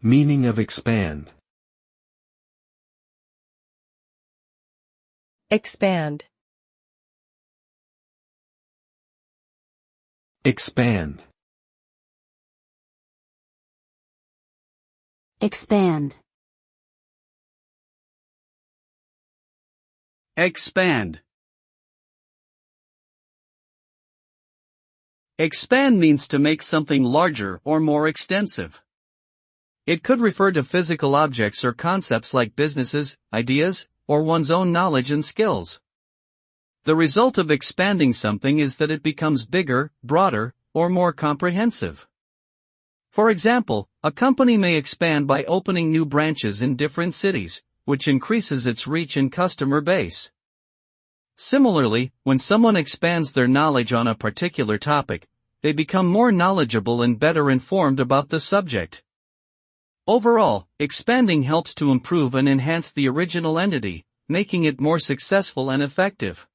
Meaning of expand. Expand. Expand. Expand. Expand. Expand means to make something larger or more extensive. It could refer to physical objects or concepts like businesses, ideas, or one's own knowledge and skills. The result of expanding something is that it becomes bigger, broader, or more comprehensive. For example, a company may expand by opening new branches in different cities, which increases its reach and customer base. Similarly, when someone expands their knowledge on a particular topic, they become more knowledgeable and better informed about the subject. Overall, expanding helps to improve and enhance the original entity, making it more successful and effective.